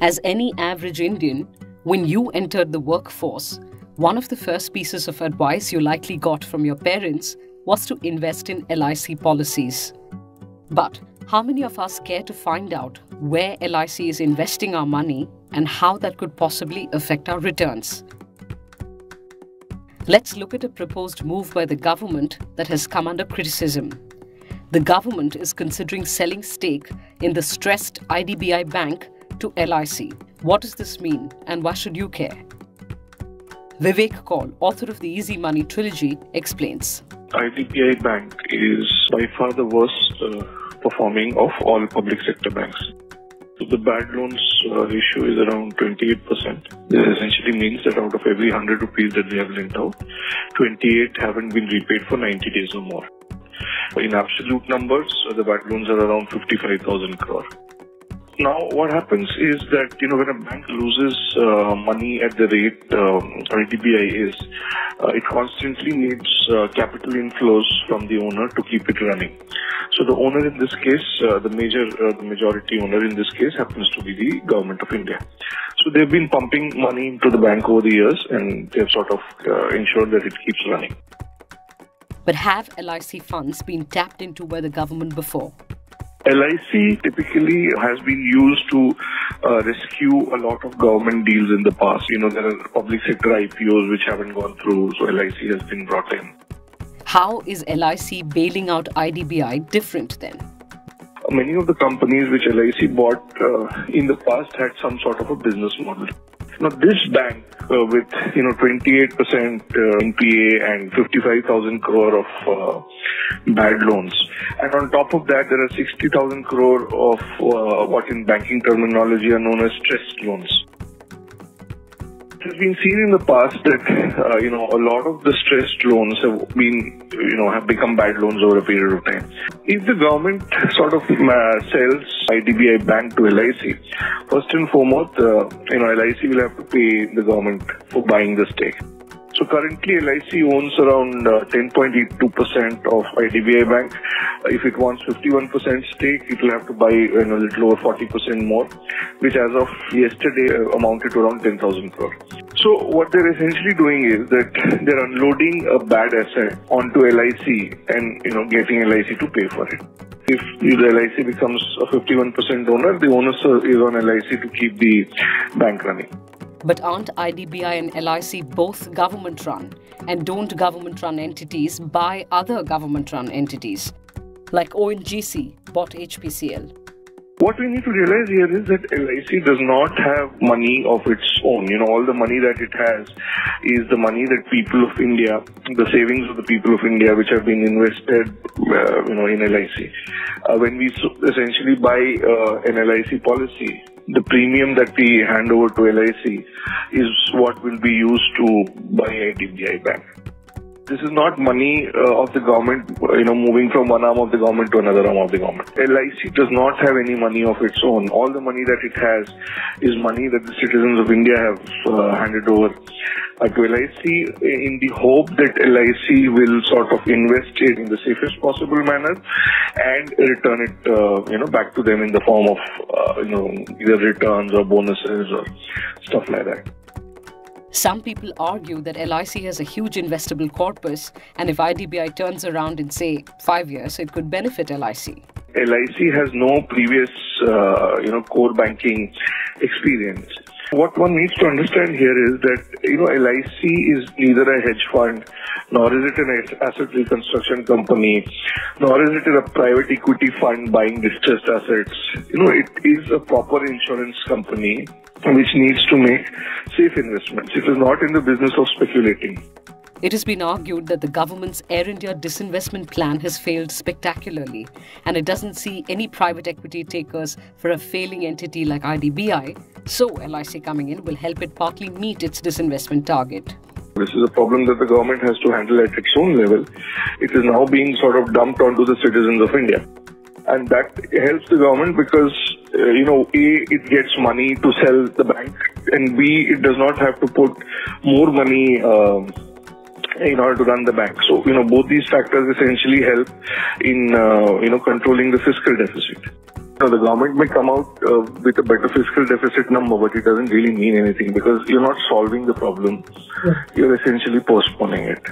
As any average Indian, when you entered the workforce, one of the first pieces of advice you likely got from your parents was to invest in LIC policies. But how many of us care to find out where LIC is investing our money and how that could possibly affect our returns? Let's look at a proposed move by the government that has come under criticism. The government is considering selling stake in the stressed IDBI bank to LIC. What does this mean and why should you care? Vivek Kaul, author of the Easy Money trilogy, explains. IDBI Bank is by far the worst performing of all public sector banks. So the bad loans ratio is around 28%. This essentially means that out of every 100 rupees that they have lent out, 28 haven't been repaid for 90 days or more. In absolute numbers, the bad loans are around 55,000 crore. Now, what happens is that, when a bank loses money at the rate IDBI is, it constantly needs capital inflows from the owner to keep it running. So the owner in this case, the majority owner in this case happens to be the government of India. So they've been pumping money into the bank over the years and they've sort of ensured that it keeps running. But have LIC funds been tapped into by the government before? LIC typically has been used to rescue a lot of government deals in the past. There are public sector IPOs which haven't gone through, so LIC has been brought in. How is LIC bailing out IDBI different then? Many of the companies which LIC bought in the past had some sort of a business model. Now this bank with 28% NPA and 55,000 crore of bad loans, and on top of that there are 60,000 crore of what in banking terminology are known as stressed loans. It has been seen in the past that a lot of the stressed loans have been have become bad loans over a period of time. If the government sort of sells IDBI Bank to LIC, first and foremost, LIC will have to pay the government for buying the stake. So currently LIC owns around 10.82% of IDBI Bank. If it wants 51% stake, it will have to buy a little over 40% more, which as of yesterday amounted to around 10,000 crore. So what they're essentially doing is that they're unloading a bad asset onto LIC and getting LIC to pay for it. If the LIC becomes a 51% owner, the onus is on LIC to keep the bank running. But aren't IDBI and LIC both government-run? And don't government-run entities buy other government-run entities? Like ONGC bought HPCL. What we need to realize here is that LIC does not have money of its own. All the money that it has is the money that people of India, the savings of the people of India which have been invested, in LIC. When we essentially buy an LIC policy, the premium that we hand over to LIC is what will be used to buy IDBI Bank. This is not money of the government, moving from one arm of the government to another arm of the government. LIC does not have any money of its own. All the money that it has is money that the citizens of India have handed over to LIC in the hope that LIC will sort of invest it in the safest possible manner and return it, back to them in the form of, either returns or bonuses or stuff like that. Some people argue that LIC has a huge investable corpus, and if IDBI turns around in, say, 5 years, it could benefit LIC. LIC has no previous, core banking experience. What one needs to understand here is that, LIC is neither a hedge fund, nor is it an asset reconstruction company, nor is it a private equity fund buying distressed assets. It is a proper insurance company which needs to make safe investments. It is not in the business of speculating. It has been argued that the government's Air India disinvestment plan has failed spectacularly, and it doesn't see any private equity takers for a failing entity like IDBI, so LIC coming in will help it partly meet its disinvestment target. This is a problem that the government has to handle at its own level. It is now being sort of dumped onto the citizens of India. And that helps the government because, A, it gets money to sell the bank, and B, it does not have to put more money in order to run the bank. So, both these factors essentially help in, controlling the fiscal deficit. The government may come out with a better fiscal deficit number, but it doesn't really mean anything because you're not solving the problem. You're essentially postponing it.